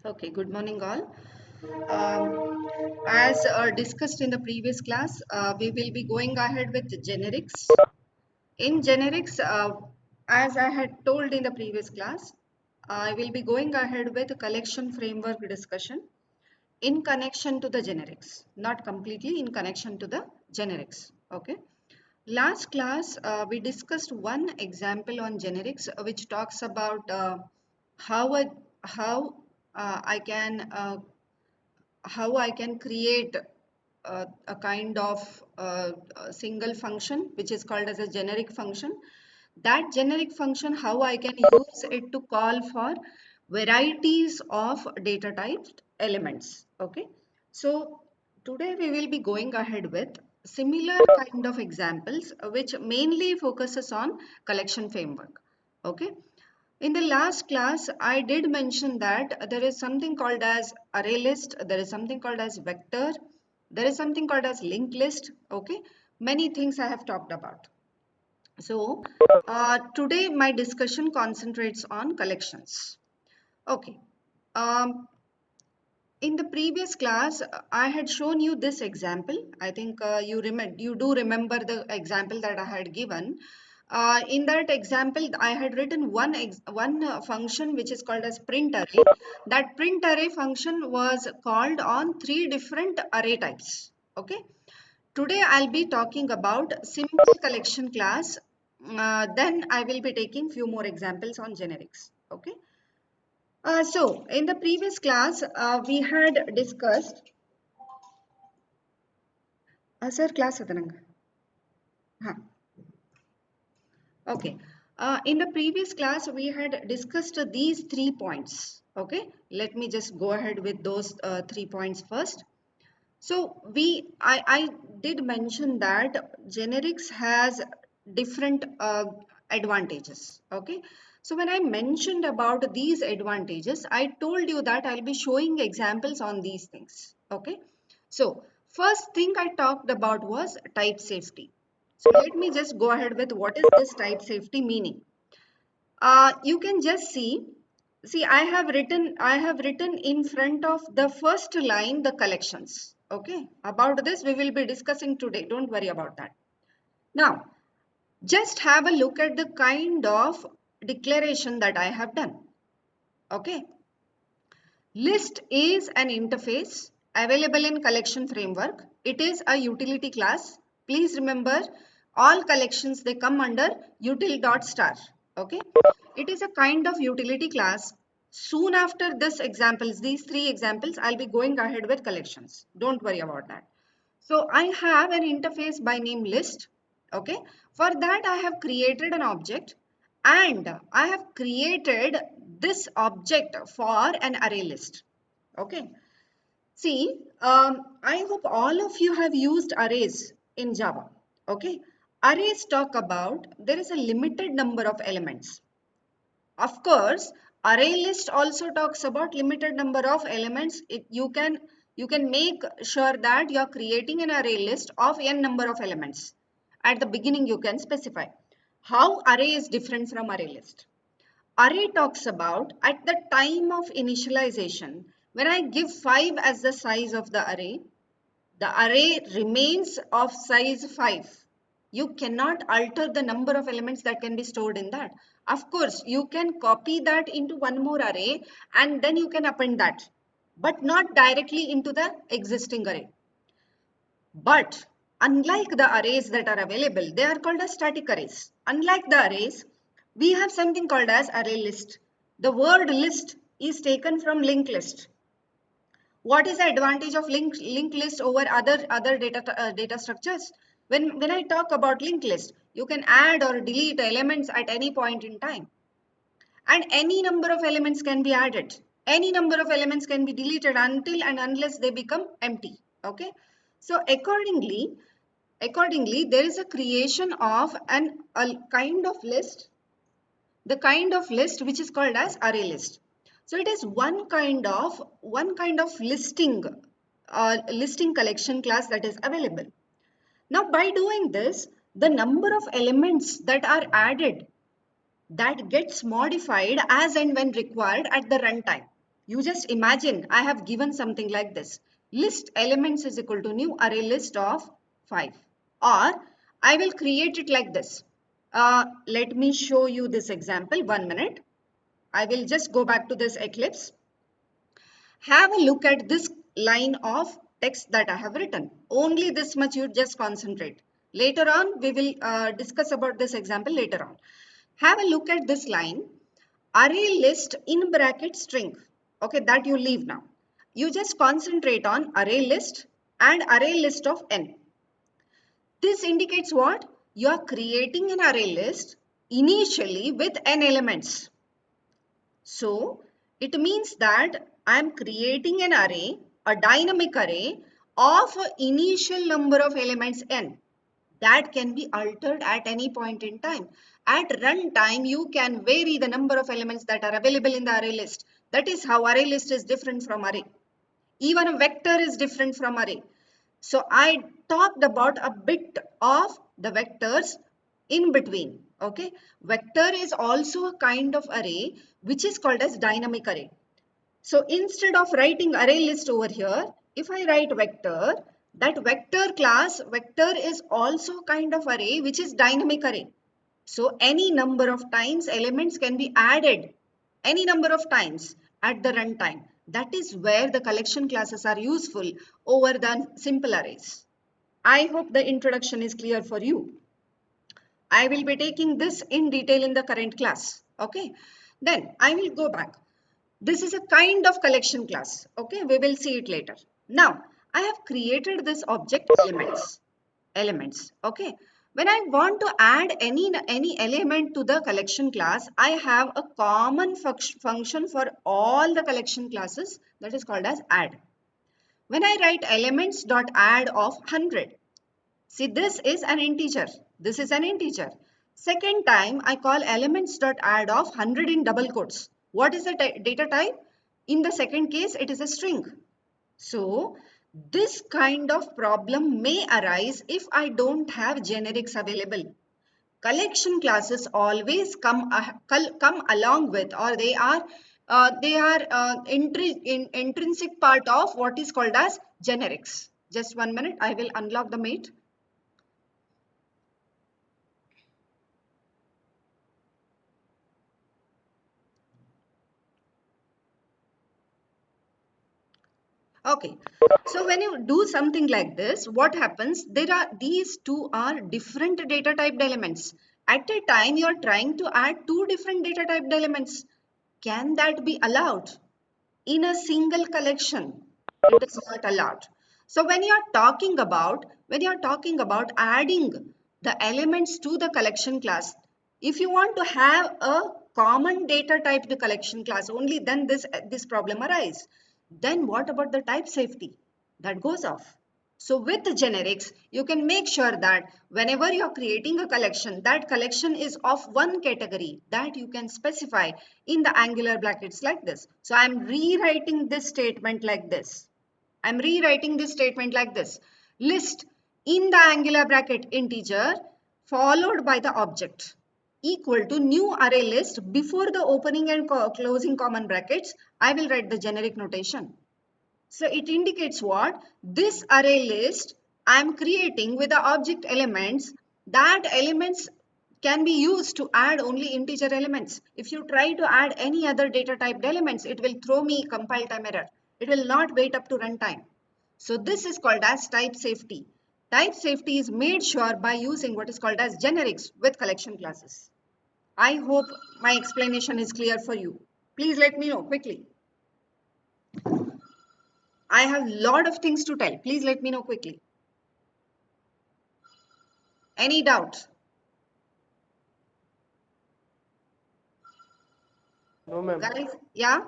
Okay, good morning all. As discussed in the previous class, we will be going ahead with generics. In generics, as I had told in the previous class, I will be going ahead with collection framework discussion in connection to the generics, not completely in connection to the generics. Okay. Last class, we discussed one example on generics, which talks about how a, how I can create a kind of a single function which is called as a generic function. That generic function, how I can use it to call for varieties of data types elements. Okay, so today we will be going ahead with similar kind of examples which mainly focuses on collection framework. Okay, in the last class, I did mention that there is something called as array list, there is something called as vector, there is something called as linked list. Okay, many things I have talked about. So, today my discussion concentrates on collections. Okay, um, in the previous class, I had shown you this example. I think you do remember the example that I had given. In that example, I had written one function which is called as print array. That print array function was called on three different array types. Okay. Today I'll be talking about simple collection class. Then I will be taking few more examples on generics. Okay. So in the previous class, we had discussed. Sir, class adananga. Huh. Okay. In the previous class, we had discussed these 3 points. Okay. Let me just go ahead with those 3 points first. So I did mention that generics has different advantages. Okay. So when I mentioned about these advantages, I told you that I'll be showing examples on these things. Okay. So first thing I talked about was type safety. So let me just go ahead with what is this type safety meaning. You can just see I have written in front of the first line the collections. Okay, about this we will be discussing today, don't worry about that. Now just have a look at the kind of declaration that I have done. Okay, list is an interface available in collection framework. It is a utility class. Please remember, all collections they come under util.star. Okay, it is a kind of utility class. Soon after this examples, these three examples, I'll be going ahead with collections. Don't worry about that. So I have an interface by name list. Okay, for that I have created an object, and I have created this object for an array list. Okay, see, I hope all of you have used arrays in Java. Okay, arrays talk about there is a limited number of elements. Of course, array list also talks about limited number of elements. You can make sure that you are creating an array list of n number of elements. At the beginning, you can specify how array is different from array list. Array talks about at the time of initialization, when I give 5 as the size of the array remains of size 5. You cannot alter the number of elements that can be stored in that. Of course, you can copy that into one more array and then you can append that, but not directly into the existing array. But unlike the arrays that are available, they are called as static arrays. Unlike the arrays, we have something called as array list. The word list is taken from linked list. What is the advantage of linked list over other data structures? When I talk about linked list, you can add or delete elements at any point in time, and any number of elements can be added, any number of elements can be deleted until and unless they become empty. Okay, so accordingly there is a creation of a kind of list, the kind of list which is called as array list. So it is one kind of listing collection class that is available. Now by doing this, the number of elements that are added, that gets modified as and when required at the runtime. You just imagine I have given something like this. List elements is equal to new array list of 5. Or I will create it like this. Let me show you this example. 1 minute. I will just go back to this Eclipse. Have a look at this line of text that I have written. Only this much you just concentrate. Later on, we will discuss about this example later on. Have a look at this line. Array list in bracket string. Okay, that you leave now. You just concentrate on array list and array list of n. This indicates what? You are creating an array list initially with n elements. So it means that I am creating an array, a dynamic array of an initial number of elements n that can be altered at any point in time. At runtime, you can vary the number of elements that are available in the array list. That is how array list is different from array. Even a vector is different from array. So I talked about a bit of the vectors in between. Okay, vector is also a kind of array which is called as dynamic array. So instead of writing array list over here, if I write vector, that vector class, vector is also kind of array which is dynamic array. So any number of times elements can be added, any number of times at the runtime. That is where the collection classes are useful over the simple arrays. I hope the introduction is clear for you. I will be taking this in detail in the current class. Okay. Then I will go back. This is a kind of collection class. Okay. We will see it later. Now I have created this object elements. Okay. When I want to add any element to the collection class, I have a common function for all the collection classes that is called as add. When I write elements dot add of 100, see, this is an integer. This is an integer. Second time, I call elements dot add of 100 in double quotes. What is the data type? In the second case, it is a string. So, this kind of problem may arise if I don't have generics available. Collection classes always come along with, or they are intrinsic part of what is called as generics. Just 1 minute, I will unlock the mate. Okay, so when you do something like this, what happens? These two are different data typed elements. At a time, you are trying to add two different data typed elements. Can that be allowed? In a single collection, it is not allowed. So when you are talking about adding the elements to the collection class, if you want to have a common data typed collection class, only then this problem arises. Then what about the type safety? That goes off. So with generics, you can make sure that whenever you're creating a collection, that collection is of one category that you can specify in the angular brackets like this. So I'm rewriting this statement like this. List in the angular bracket integer followed by the object equal to new array list before the opening and closing common brackets. I will write the generic notation. So it indicates what? This array list I am creating with the object elements. That elements can be used to add only integer elements. If you try to add any other data typed elements, it will throw me compile time error. It will not wait up to runtime. So this is called as type safety. Type safety is made sure by using what is called as generics with collection classes. I hope my explanation is clear for you. Please let me know quickly. I have a lot of things to tell. Please let me know quickly. Any doubt? No, ma'am. Guys, yeah?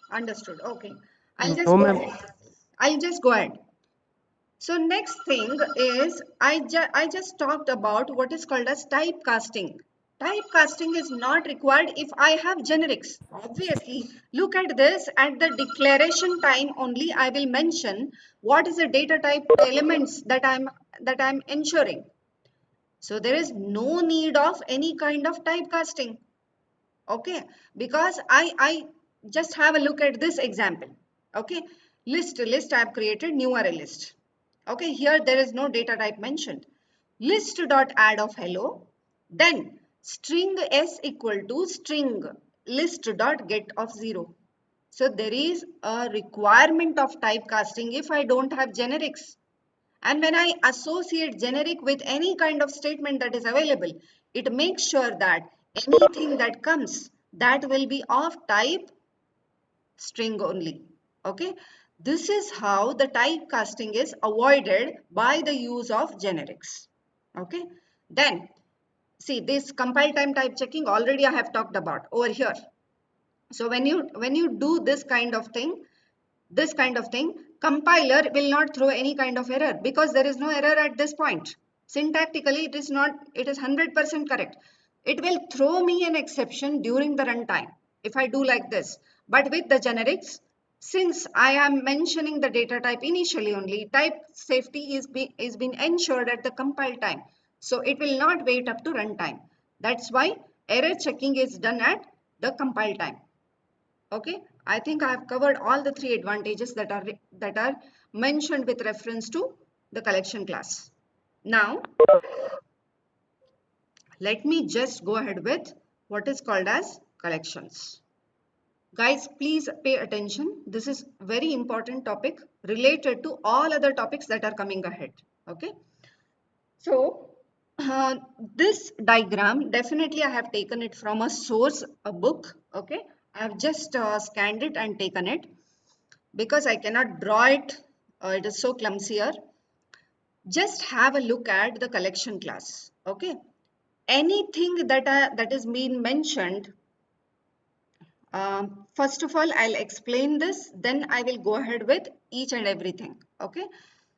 Understood. Okay. I'll just No, go ma'am. ahead. I'll just go ahead. So next thing is I just talked about what is called as typecasting. Typecasting is not required if I have generics. Obviously, look at this at the declaration time only I will mention what is the data type elements that I'm ensuring. So there is no need of any kind of typecasting. Okay, because I just have a look at this example. Okay, list I have created new array list. Okay, here there is no data type mentioned. List dot add of hello, then string s equal to string list dot get of 0. So there is a requirement of typecasting if I don't have generics. And when I associate generic with any kind of statement that is available, it makes sure that anything that comes, that will be of type string only. Okay. This is how the typecasting is avoided by the use of generics. Okay. Then see, this compile time type checking already I have talked about over here. So when you do this kind of thing, compiler will not throw any kind of error because there is no error at this point. Syntactically, it is not, it is 100% correct. It will throw me an exception during the runtime if I do like this. But with the generics, since I am mentioning the data type initially only, type safety is being ensured at the compile time. So it will not wait up to runtime. That's why error checking is done at the compile time. Okay, I think I have covered all the three advantages that are mentioned with reference to the collection class. Now, let me just go ahead with what is called as collections. Guys, please pay attention. This is very important topic related to all other topics that are coming ahead. Okay. So, this diagram, definitely I have taken it from a source, a book. Okay. I have just scanned it and taken it. Because I cannot draw it, it is so clumsier. Just have a look at the collection class. Okay, anything that is being mentioned. First of all, I'll explain this. Then I will go ahead with each and everything. Okay,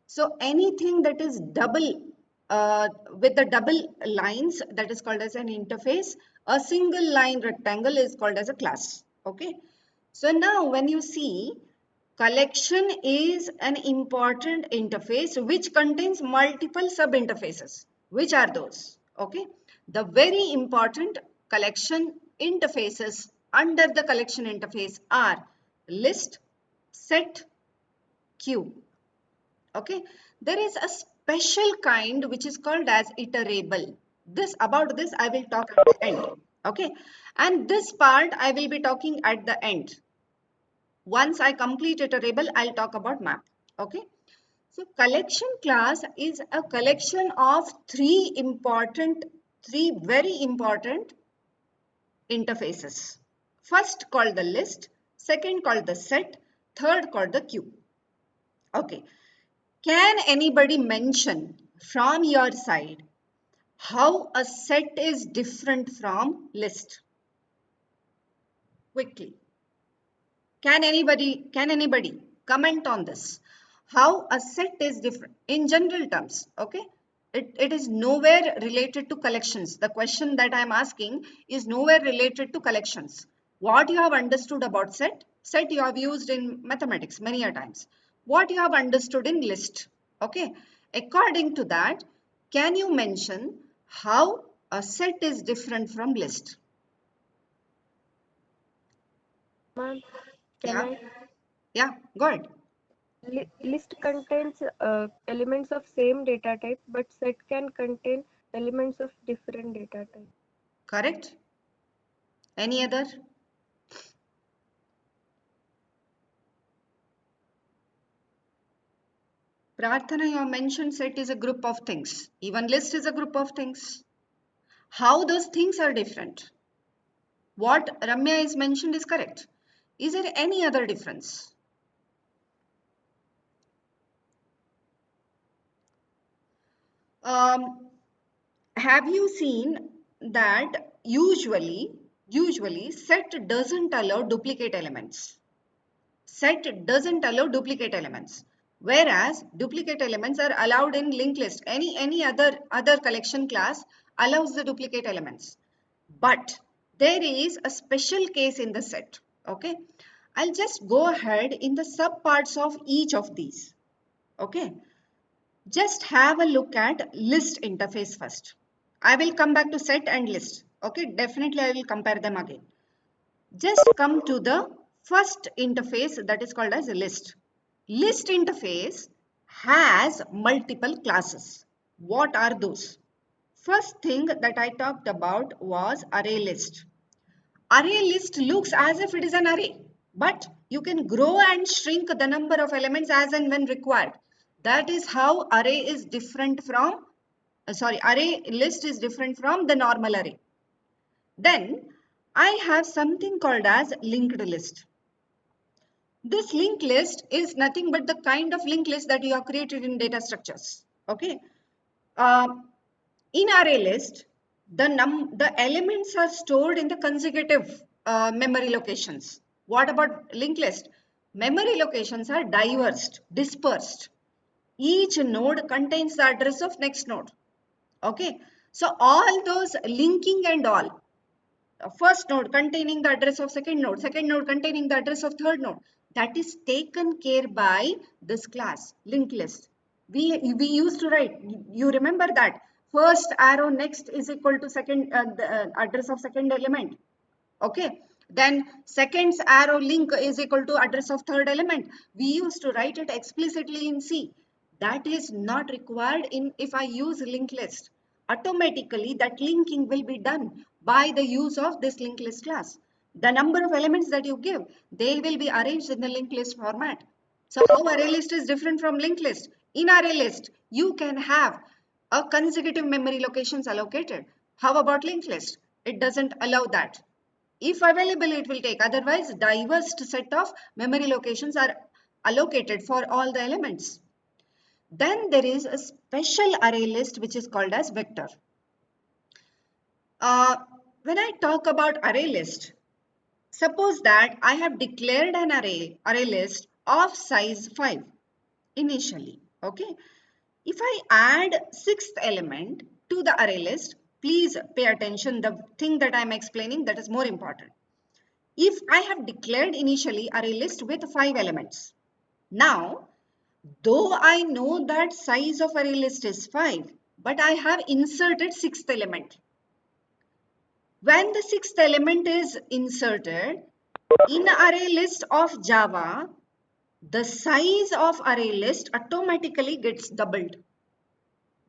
so anything that is double with the double lines, that is called as an interface. A single line rectangle is called as a class. Okay, so now when you see, collection is an important interface which contains multiple sub interfaces. Which are those? Okay, the very important collection interfaces under the collection interface are list, set, queue. Okay, there is a special kind which is called as iterable. About this I will talk at the end. Okay, and this part I will be talking at the end. Once I complete iterable, I'll talk about map. Okay, so collection class is a collection of three very important interfaces. First called the list, second called the set, third called the queue. Okay, can anybody mention from your side how a set is different from list? Quickly. Can anybody comment on this? How a set is different in general terms, okay? It is nowhere related to collections. The question that I'm asking is nowhere related to collections. What you have understood about set you have used in mathematics many a times. What you have understood in list, okay? According to that, can you mention how a set is different from list? Ma'am, can Yeah, I? yeah, go ahead. List contains elements of same data type, but set can contain elements of different data type. Correct. Any other? Prarthana, you have mentioned set is a group of things. Even list is a group of things. How those things are different? What Ramya is mentioned is correct. Is there any other difference? Um, have you seen that usually set doesn't allow duplicate elements? Set doesn't allow duplicate elements, whereas duplicate elements are allowed in linked list. Any other collection class allows the duplicate elements, but there is a special case in the set. Okay, I'll just go ahead in the sub parts of each of these. Okay, just have a look at list interface first. I will come back to set and list. Okay, definitely I will compare them again. Just come to the first interface, that is called as a list. List interface has multiple classes. What are those? First thing that I talked about was array list. Array list looks as if it is an array, but you can grow and shrink the number of elements as and when required. That is how array is different from, array list is different from the normal array. Then I have something called as linked list. This linked list is nothing but the kind of linked list that you have created in data structures. Okay. Uh, in array list, the elements are stored in the consecutive memory locations. What about linked list? Memory locations are dispersed. Each node contains the address of next node. Okay. So all those linking and all, first node containing the address of second node containing the address of third node, that is taken care by this class, linked list. We used to write, you remember that first arrow next is equal to second the, address of second element. Okay. Then second's arrow link is equal to address of third element. We used to write it explicitly in C. That is not required in if I use linked list. Automatically that linking will be done by the use of this linked list class. The number of elements that you give, they will be arranged in the linked list format. So how array list is different from linked list? In array list, you can have a consecutive memory locations allocated. How about linked list? It doesn't allow that. If available, it will take. Otherwise, diverse set of memory locations are allocated for all the elements. Then there is a special array list which is called as vector. Uh, when I talk about array list, suppose that I have declared an array list of size 5 initially. Okay. If I add sixth element to the array list, please pay attention. The thing that I am explaining, that is more important. If I have declared initially array list with 5 elements, now though I know that size of array list is 5, but I have inserted sixth element. When the sixth element is inserted in array list of Java, the size of array list automatically gets doubled.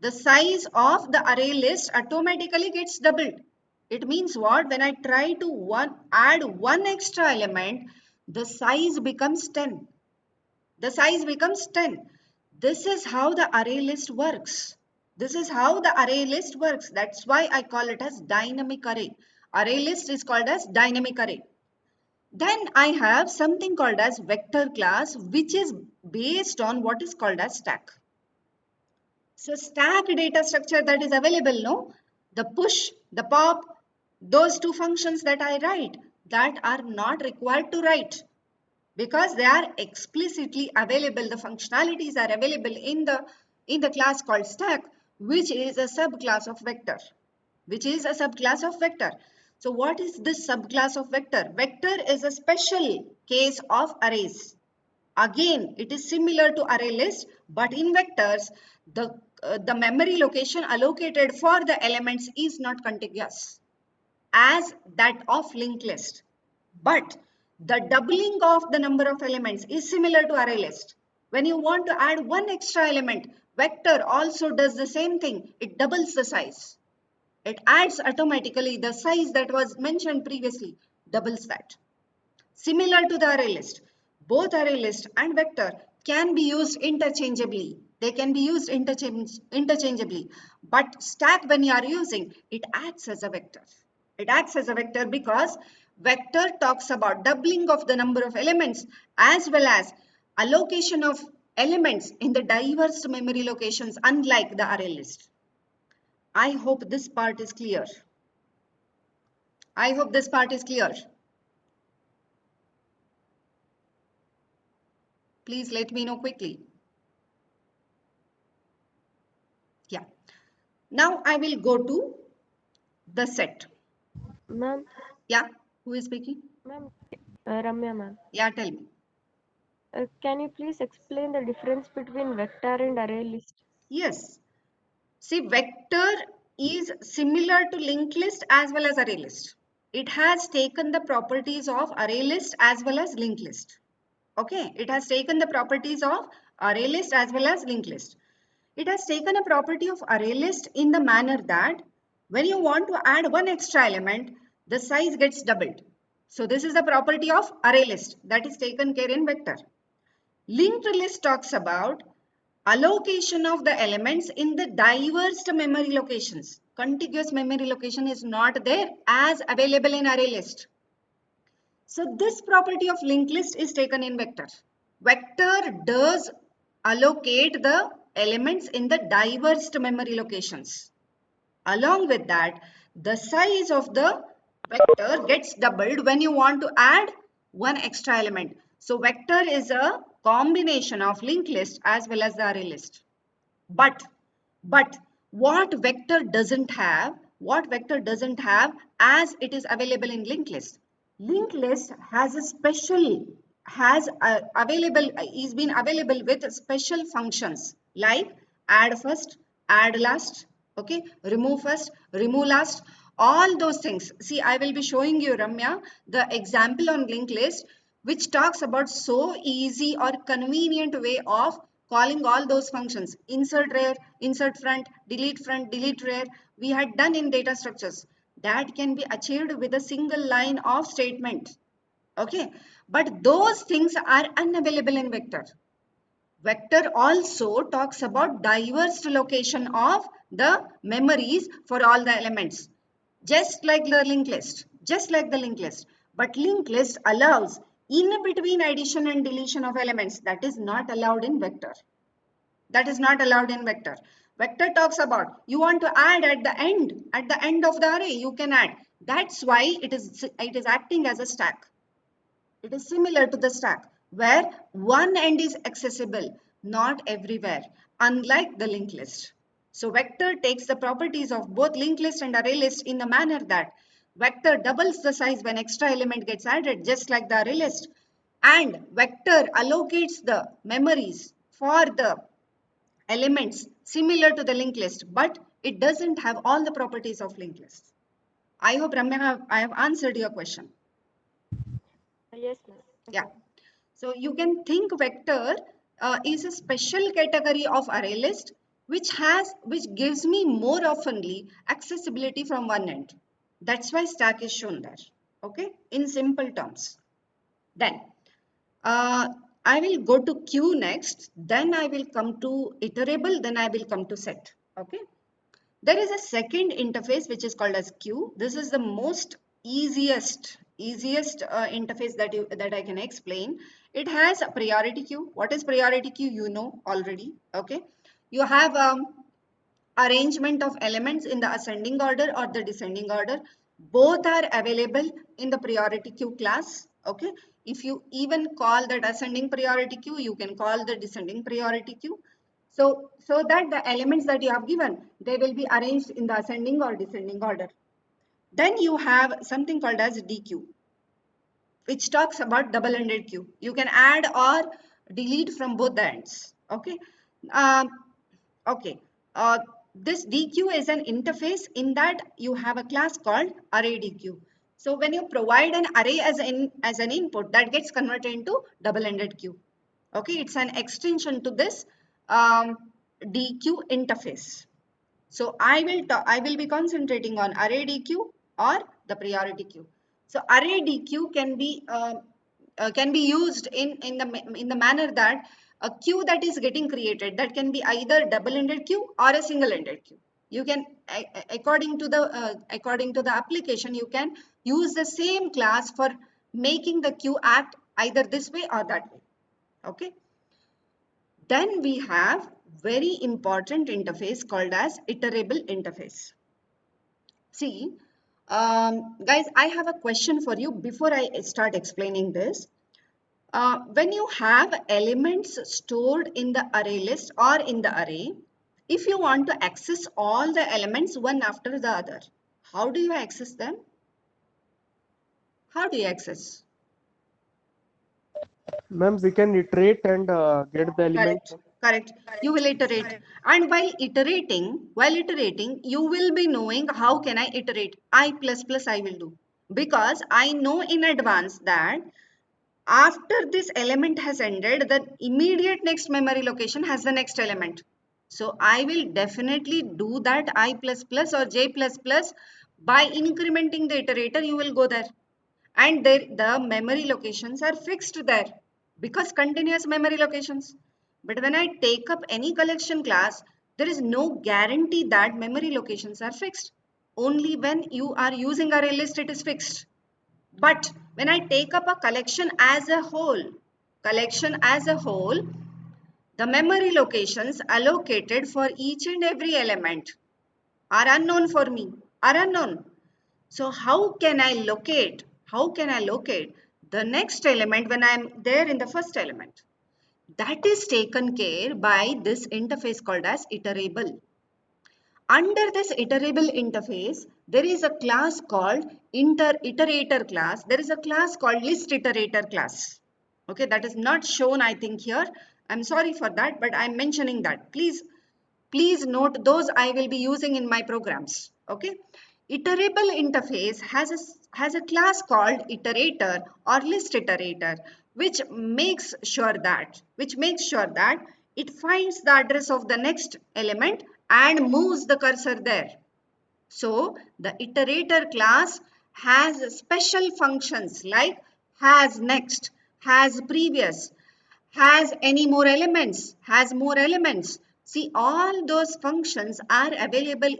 The size of the array list automatically gets doubled. It means what? When I try to add one extra element, the size becomes 10. The size becomes 10. This is how the array list works. This is how the array list works. That's why I call it as dynamic array. Array list is called as dynamic array. Then I have something called as vector class, which is based on what is called as stack. So stack data structure that is available, no? The push, the pop, those two functions that I write, that are not required to write because they are explicitly available. The functionalities are available in the class called stack, which is a subclass of vector, which is a subclass of vector. So what is this subclass of vector? Vector is a special case of arrays. Again, it is similar to array list, but in vectors, the memory location allocated for the elements is not contiguous as that of linked list. But the doubling of the number of elements is similar to array list. When you want to add one extra element, vector also does the same thing. It doubles the size. It adds automatically the size that was mentioned previously, doubles that. Similar to the array list, both array list and vector can be used interchangeably. They can be used interchangeably. But stack, when you are using, it acts as a vector. It acts as a vector because vector talks about doubling of the number of elements as well as allocation of elements in the diverse memory locations, unlike the array list. I hope this part is clear. I hope this part is clear. Please let me know quickly. Yeah. Now I will go to the set. Ma'am, Yeah. Who is speaking? ma'am, Ramya ma'am. Yeah, tell me. Can you please explain the difference between vector and array list? Yes. See, vector is similar to linked list as well as array list. it has taken the properties of array list as well as linked list. Okay, it has taken the properties of array list as well as linked list. It has taken a property of array list in the manner that when you want to add one extra element, the size gets doubled. So this is the property of array list that is taken care in vector. Linked list talks about allocation of the elements in the diverse memory locations. Contiguous memory location is not there as available in array list. So this property of linked list is taken in vector. Vector does allocate the elements in the diverse memory locations. Along with that, the size of the vector gets doubled when you want to add one extra element. So vector is a combination of linked list as well as the array list. But what vector doesn't have as it is available in linked list. Linked list has a special has available is been available with special functions like add first, add last, okay, remove first, remove last, all those things. See, I will be showing you, Ramya, the example on linked list which talks about so easy or convenient way of calling all those functions. Insert rear, insert front, delete rear, we had done in data structures. That can be achieved with a single line of statement. Okay, but those things are unavailable in vector. Vector also talks about diverse location of the memories for all the elements, just like the linked list, But linked list allows in between addition and deletion of elements. That is not allowed in vector. Vector talks about you want to add at the end of the array, you can add. That's why it is acting as a stack. It is similar to the stack where one end is accessible, not everywhere, unlike the linked list. So vector takes the properties of both linked list and array list in the manner that vector doubles the size when extra element gets added, just like the array list, and vector allocates the memories for the elements similar to the linked list, but it doesn't have all the properties of linked list. I hope, Ramya, I have answered your question. Yes, ma'am. Yeah. So you can think vector is a special category of array list which gives me more oftenly accessibility from one end. That's why stack is shown there. Okay, in simple terms. Then uh, I will go to queue next. Then I will come to iterable. Then I will come to set. Okay. There is a second interface which is called as queue. This is the most easiest interface that I can explain. It has a priority queue. What is priority queue? You know already. Okay. You have arrangement of elements in the ascending order or the descending order. Both are available in the priority queue class. Okay. If you even call that ascending priority queue, you can call the descending priority queue. So that the elements that you have given, they will be arranged in the ascending or descending order. Then you have something called as DQ, which talks about double-ended queue. You can add or delete from both the ends. Okay. Um, okay. This DQ is an interface in that you have a class called array DQ. So when you provide an array as an input, that gets converted into double-ended queue. Okay, it's an extension to this DQ interface. So I will be concentrating on array DQ or the priority queue. So array DQ can be used in the manner that a queue that is getting created, that can be either double-ended queue or a single-ended queue. You can according to the application, you can use the same class for making the queue act either this way or that way. Okay. Then we have very important interface called as iterable interface. See, guys, I have a question for you before I start explaining this. When you have elements stored in the array list or in the array, if you want to access all the elements one after the other, how do you access them? How do you access? Ma'am, we can iterate and get the element. Correct. You will iterate. And while iterating, you will be knowing how can I iterate. I plus plus I will do. because I know in advance that after this element has ended, the immediate next memory location has the next element. So I will definitely do that I plus plus or j plus plus by incrementing the iterator. You will go there, and there the memory locations are fixed there because continuous memory locations. But when I take up any collection class, there is no guarantee that memory locations are fixed. Only when you are using array list it is fixed. But when I take up a collection as a whole, the memory locations allocated for each and every element are unknown for me, are unknown. So how can I locate? How can I locate the next element when I'm there in the first element? That is taken care by this interface called as iterable. Under this iterable interface, there is a class called iterator class. There is a class called list iterator class. Okay, that is not shown, I think, here. I'm sorry for that, but I'm mentioning that. Please note those I will be using in my programs. Okay. Iterable interface has a class called iterator or list iterator, which makes sure that it finds the address of the next element and moves the cursor there. So the iterator class has special functions like has next, has previous, has any more elements, has more elements. See, all those functions are available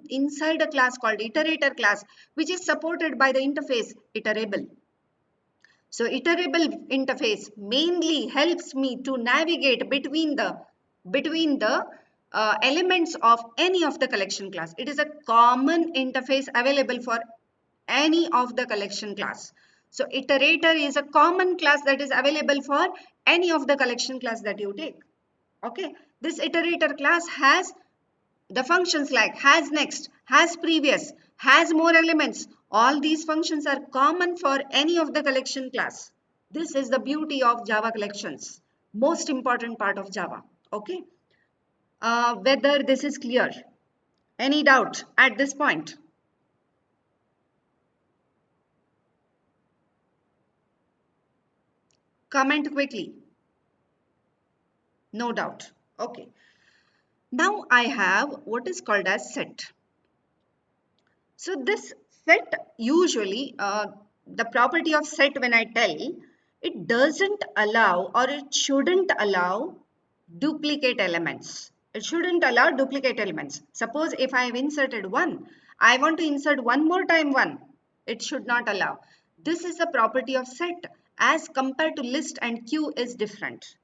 inside a class called iterator class, which is supported by the interface iterable. So iterable interface mainly helps me to navigate between the elements of any of the collection class. It is a common interface available for any of the collection class. So iterator is a common class that is available for any of the collection class that you take. Okay, this iterator class has the functions like has next, has previous, has more elements. All these functions are common for any of the collection class. This is the beauty of Java collections. Most important part of Java. Okay. Whether this is clear? Any doubt at this point? Comment quickly. No doubt. Okay. Now I have what is called as set. So this set usually, the property of set when I tell, it doesn't allow or it shouldn't allow duplicate elements. It shouldn't allow duplicate elements. Suppose if I have inserted 1, I want to insert one more time 1. It should not allow. This is a property of set as compared to list and queue is different.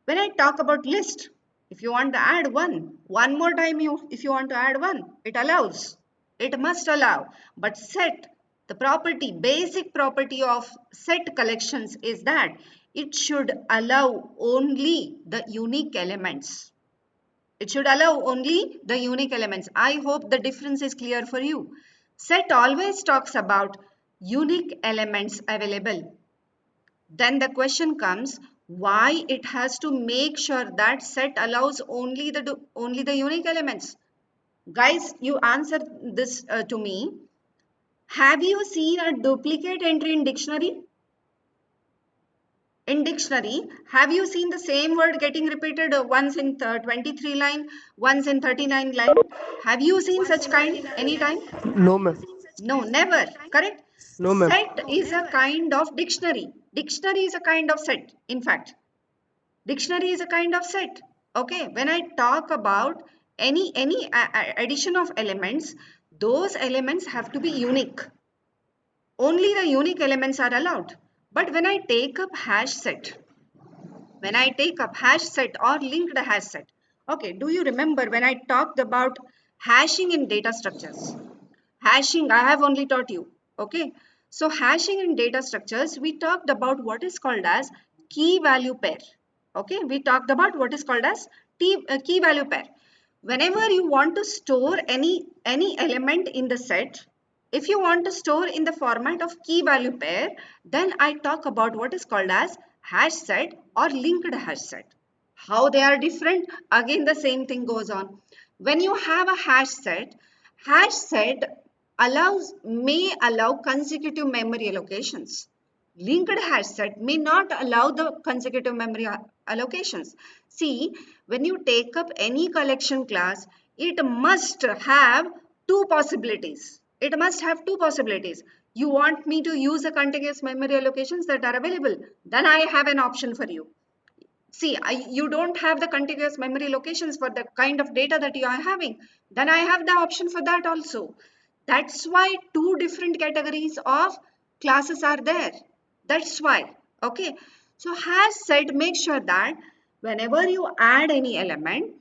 When I talk about list, if you want to add one more time, if you want to add 1, it allows. It must allow. But set, the property, basic property of set collections is that it should allow only the unique elements. It should allow only the unique elements. I hope the difference is clear for you. Set always talks about unique elements available. Then the question comes, why it has to make sure that set allows only the unique elements? Guys, you answer this to me. Have you seen a duplicate entry in dictionary? In dictionary, have you seen the same word getting repeated once in 23 line, once in 39 line? Have you seen such kind anytime? No, ma'am. No, never. Correct? No, ma'am. Set is a kind of dictionary. Dictionary is a kind of set, in fact. Dictionary is a kind of set. Okay, when I talk about any addition of elements, those elements have to be unique. Only the unique elements are allowed. But when I take up hash set, when I take up hash set or linked hash set, okay, do you remember when I talked about hashing in data structures? Hashing, I have only taught you. Okay, so hashing in data structures, we talked about what is called as key value pair. Okay, we talked about what is called as key value pair. Whenever you want to store any element in the set, if you want to store in the format of key value pair, then I talk about what is called as hash set or linked hash set. How they are different? Again, the same thing goes on. When you have a hash set may allow consecutive memory allocations. Linked hash set may not allow the consecutive memory allocations. See, when you take up any collection class, it must have two possibilities. It must have two possibilities. You want me to use the contiguous memory allocations that are available, then I have an option for you. See, you don't have the contiguous memory locations for the kind of data that you are having, then I have the option for that also. That's why two different categories of classes are there. That's why. Okay. So has said, make sure that whenever you add any element,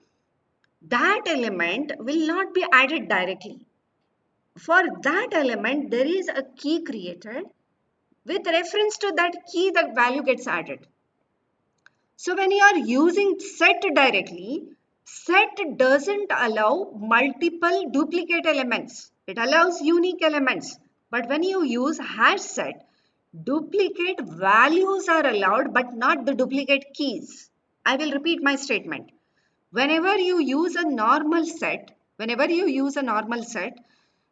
that element will not be added directly. For that element, there is a key created. With reference to that key, the value gets added. So when you are using set directly, set doesn't allow multiple duplicate elements. It allows unique elements. But when you use hash set, duplicate values are allowed but not the duplicate keys. I will repeat my statement. Whenever you use a normal set,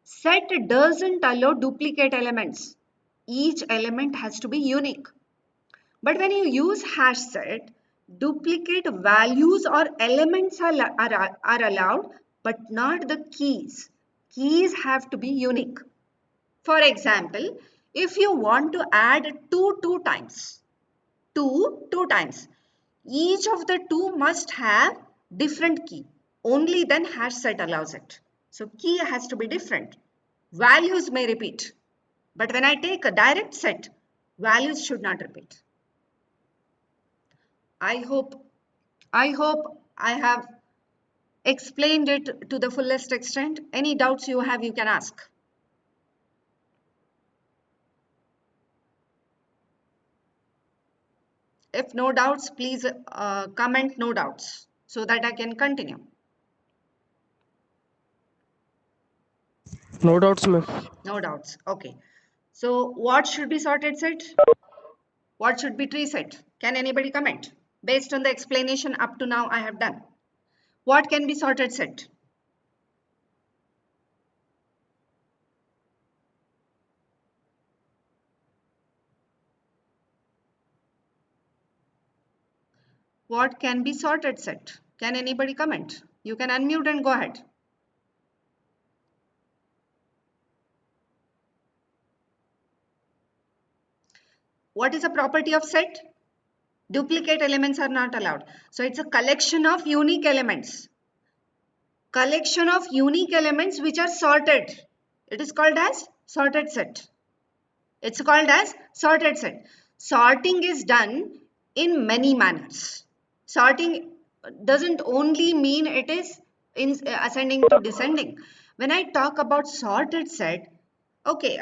set doesn't allow duplicate elements. Each element has to be unique. But when you use hash set, duplicate values or elements are allowed, but not the keys. Keys have to be unique. For example, if you want to add two times, two times, each of the two must have different key. Only then hash set allows it. So key has to be different. Values may repeat. But when I take a direct set, values should not repeat. I hope I have explained it to the fullest extent. Any doubts you have, you can ask. If no doubts, please comment no doubts so that I can continue. No doubts, ma'am. No doubts. Okay. So what should be sorted set? What should be tree set? Can anybody comment? Based on the explanation up to now I have done. What can be sorted set? What can be sorted set? Can anybody comment? You can unmute and go ahead. What is a property of set? Duplicate elements are not allowed. So it's a collection of unique elements. Collection of unique elements which are sorted. It is called as sorted set. It's called as sorted set. Sorting is done in many manners. Sorting doesn't only mean it is in ascending to descending. When I talk about sorted set, okay,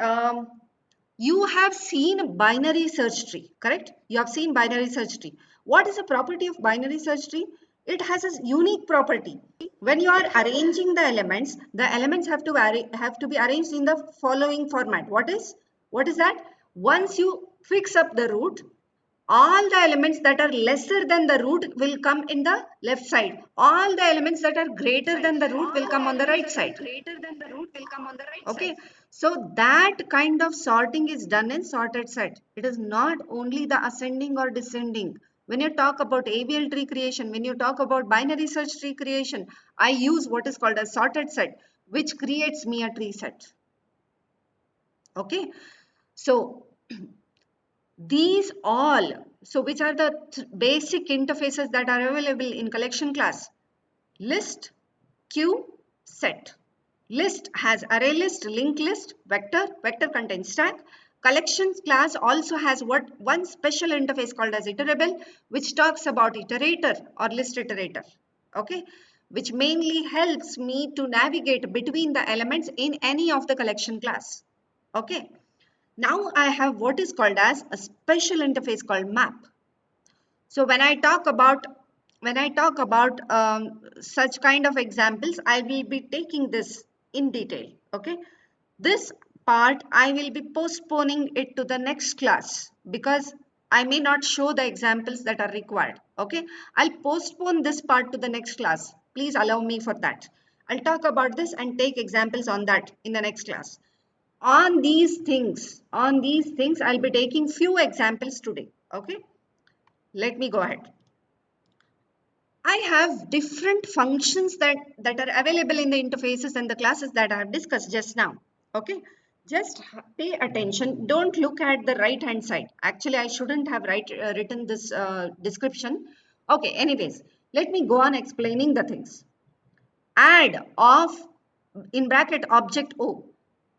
you have seen binary search tree, correct? You have seen binary search tree. What is the property of binary search tree? It has a unique property. When you are arranging the elements have to be arranged in the following format. What is that? Once you fix up the root, all the elements that are lesser than the root will come in the left side. All the elements that are greater than the root will come on the right side. Okay, so that kind of sorting is done in sorted set. It is not only the ascending or descending. When you talk about AVL tree creation, when you talk about binary search tree creation, I use what is called a sorted set, which creates me a tree set. Okay, so these all, so which are the basic interfaces that are available in collection class? List, queue, set. List has array list, linked list, vector contains stack. Collections class also has one special interface called as iterable, which talks about iterator or list iterator. Okay, which mainly helps me to navigate between the elements in any of the collection class. Okay. Now I have what is called as a special interface called map. So when I talk about such kind of examples, I will be taking this in detail. Okay, this part I will be postponing it to the next class because I may not show the examples that are required. Okay, I'll postpone this part to the next class. Please allow me for that. I'll talk about this and take examples on that in the next class. On these things, I'll be taking few examples today. Okay, let me go ahead. I have different functions that are available in the interfaces and the classes that I have discussed just now. Okay, just pay attention. Don't look at the right hand side. Actually, I shouldn't have written this description. Okay, anyways, let me go on explaining the things. Add of in bracket object O.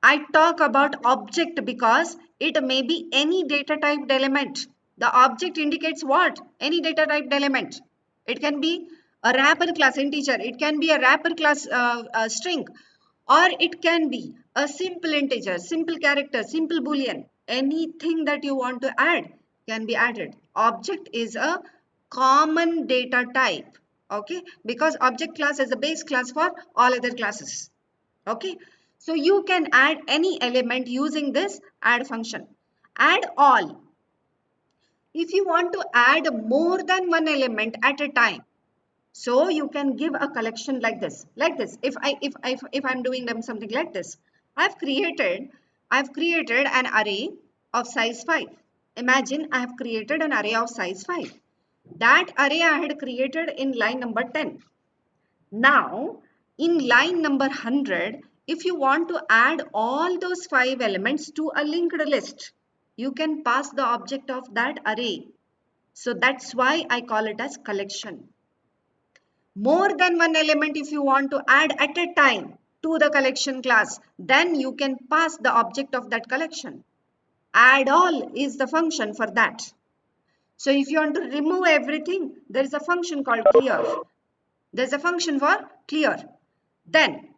I talk about object because it may be any data typed element. The object indicates what? Any data typed element. It can be a wrapper class integer. It can be a wrapper class string, or it can be a simple integer, simple character, simple boolean. Anything that you want to add can be added. Object is a common data type. Okay, because object class is a base class for all other classes. Okay, so you can add any element using this add function. Add all. If you want to add more than one element at a time, so you can give a collection like this. If I'm doing them something like this, I've created an array of size 5. Imagine I have created an array of size 5. That array I had created in line number 10. Now, in line number 100, if you want to add all those 5 elements to a linked list, you can pass the object of that array. So that's why I call it as collection. More than one element if you want to add at a time to the collection class, then you can pass the object of that collection. Add all is the function for that. So if you want to remove everything, there is a function called clear. There's a function for clear. Then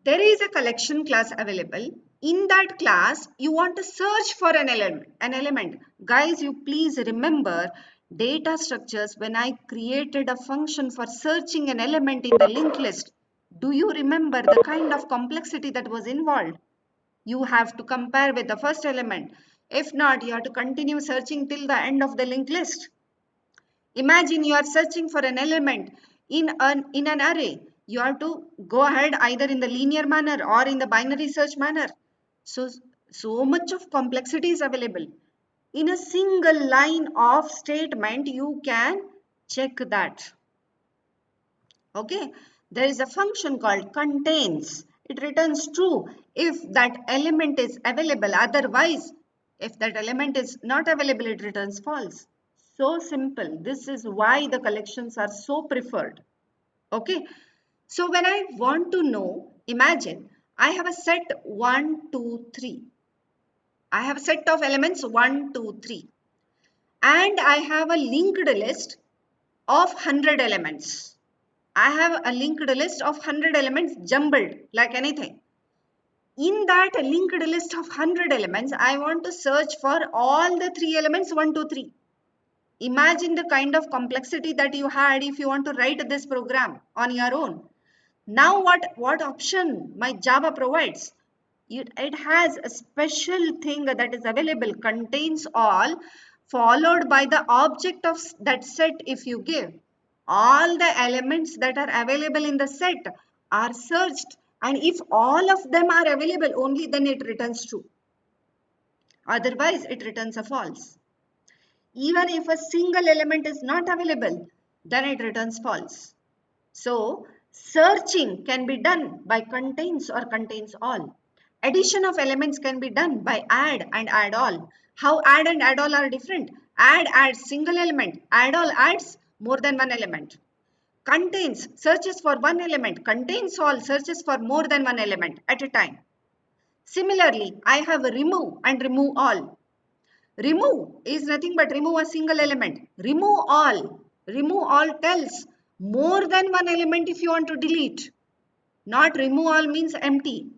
there is a collection class available. In that class, you want to search for an element. Guys, you please remember data structures. When I created a function for searching an element in the linked list, do you remember the kind of complexity that was involved? You have to compare with the first element. If not, you have to continue searching till the end of the linked list. Imagine you are searching for an element in an array. You have to go ahead either in the linear manner or in the binary search manner. So much of complexity is available. In a single line of statement, you can check that. Okay, there is a function called contains. It returns true if that element is available. Otherwise, if that element is not available, it returns false. So simple. This is why the collections are so preferred. Okay, so when I want to know, imagine I have a set 1, 2, 3. I have a set of elements 1, 2, 3, and I have a linked list of 100 elements. I have a linked list of 100 elements jumbled like anything. In that linked list of 100 elements, I want to search for all the 3 elements 1, 2, 3. Imagine the kind of complexity that you had if you want to write this program on your own. Now what option my Java provides? It has a special thing that is available, contains all, followed by the object of that set. If you give all the elements that are available in the set are searched, and if all of them are available, only then it returns true. Otherwise it returns a false. Even if a single element is not available, then it returns false. So searching can be done by contains or contains all. Addition of elements can be done by add and add all. How add and add all are different? Add adds single element, add all adds more than one element. Contains searches for one element, contains all searches for more than one element at a time. Similarly, I have remove and remove all. Remove is nothing but remove a single element. Remove all. Remove all tells more than one element if you want to delete. Not remove all means empty.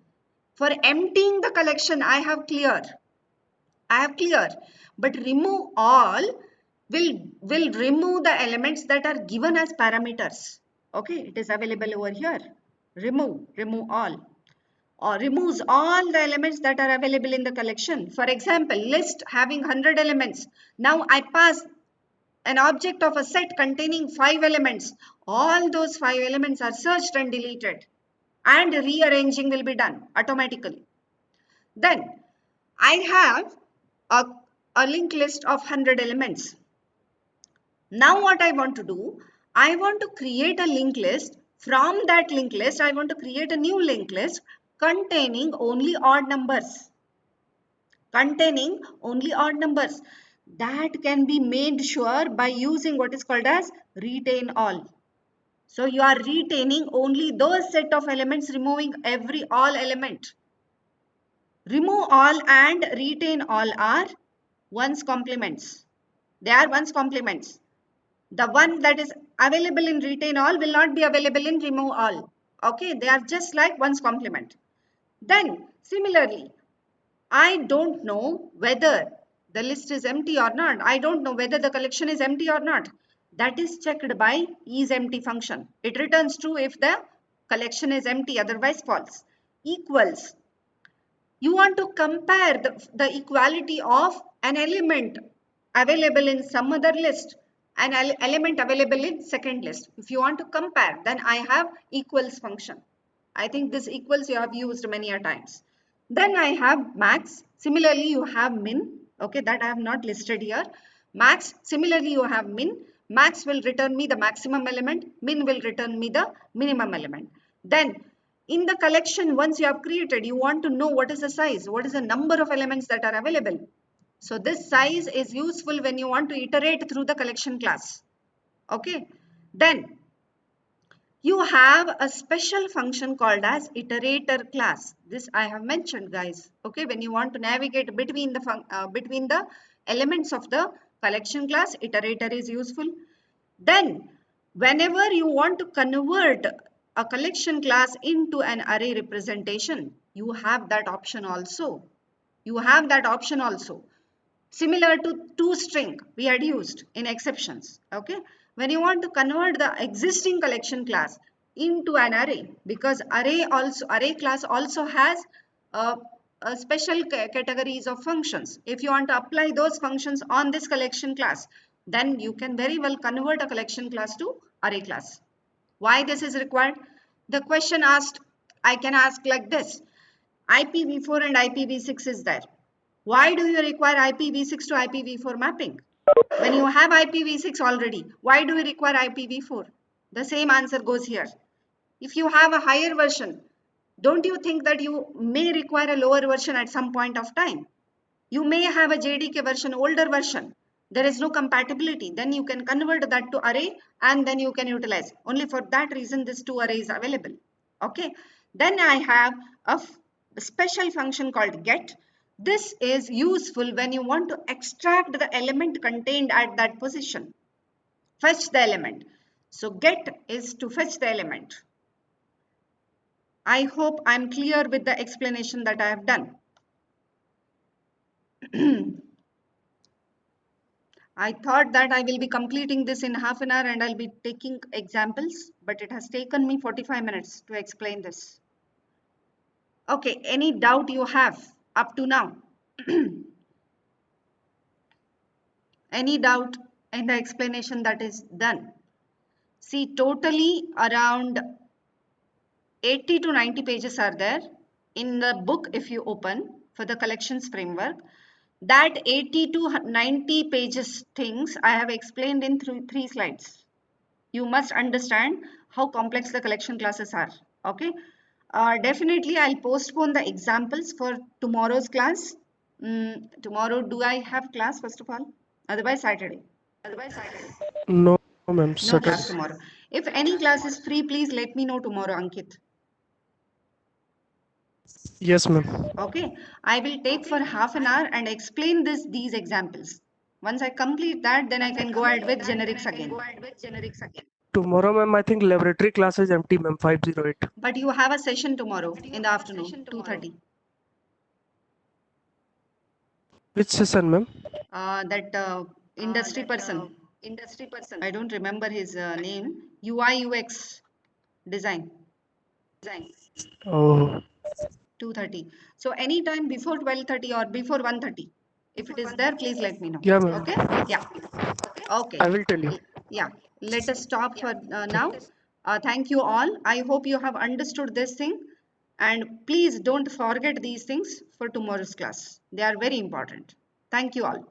For emptying the collection, I have clear. But remove all will remove the elements that are given as parameters. Okay, it is available over here. Remove all, or removes all the elements that are available in the collection. For example, list having 100 elements. Now I pass an object of a set containing 5 elements. All those 5 elements are searched and deleted, and rearranging will be done automatically. Then I have a linked list of 100 elements. Now what I want to do, I want to create a linked list. From that linked list, I want to create a new linked list containing only odd numbers. Containing only odd numbers. That can be made sure by using what is called as retain all. So you are retaining only those set of elements, removing all element. Remove all and retain all are one's complements. They are one's complements. The one that is available in retain all will not be available in remove all. Okay, they are just like one's complement. Then similarly, I don't know whether the list is empty or not. I don't know whether the collection is empty or not. That is checked by isEmpty function. It returns true if the collection is empty, otherwise false. Equals. You want to compare the equality of an element available in some other list, an element available in second list. If you want to compare, then I have equals function. I think this equals you have used many a times. Then I have max. Similarly, you have min. Okay, that I have not listed here. Max. Similarly, you have min. Max will return me the maximum element. Min will return me the minimum element. Then in the collection, once you have created, you want to know what is the size, what is the number of elements that are available. So this size is useful when you want to iterate through the collection class. Okay. Then you have a special function called as iterator class. This I have mentioned, guys. Okay, when you want to navigate between the elements of the collection class, iterator is useful. Then whenever you want to convert a collection class into an array representation, you have that option also. You have that option also. Similar to toString we had used in exceptions. Okay, when you want to convert the existing collection class into an array, because array class also has a special categories of functions. If you want to apply those functions on this collection class, then you can very well convert a collection class to array class. Why this is required? The question asked, I can ask like this: IPv4 and IPv6 is there. Why do you require IPv6 to IPv4 mapping? When you have IPv6 already, why do you require IPv4? The same answer goes here. If you have a higher version, don't you think that you may require a lower version at some point of time? You may have a JDK version, older version. There is no compatibility. Then you can convert that to array and then you can utilize. Only for that reason, this two arrays available. Okay. Then I have a special function called get. This is useful when you want to extract the element contained at that position. Fetch the element. So get is to fetch the element. I hope I'm clear with the explanation that I have done. I thought that I will be completing this in half an hour and I'll be taking examples, but it has taken me 45 minutes to explain this. Okay, any doubt you have up to now? Any doubt in the explanation that is done? See, totally around 80 to 90 pages are there in the book if you open for the collections framework. That 80 to 90 pages things I have explained in three slides. You must understand how complex the collection classes are. Okay. Definitely I'll postpone the examples for tomorrow's class. Tomorrow, do I have class first of all? Otherwise Saturday. No, ma'am. No class Saturday. tomorrow. If any class is free, please let me know tomorrow, Ankit. Yes, ma'am. Okay. I will take for half an hour and explain these examples. Once I complete that, then I can go ahead with generics again. Tomorrow, ma'am, I think laboratory class is empty, ma'am. 508. But you have a session tomorrow in the afternoon, 2:30. Which session, ma'am? That industry person. I don't remember his name. UI UX design. Oh, 2:30. So anytime before 12:30 or before 1:30. If it is there, please let me know. yeah, ma'am. Okay? Yeah. Okay. I will tell you. Yeah. Let us stop for Thank now. Thank you all. I hope you have understood this thing. And please don't forget these things for tomorrow's class. They are very important. Thank you all.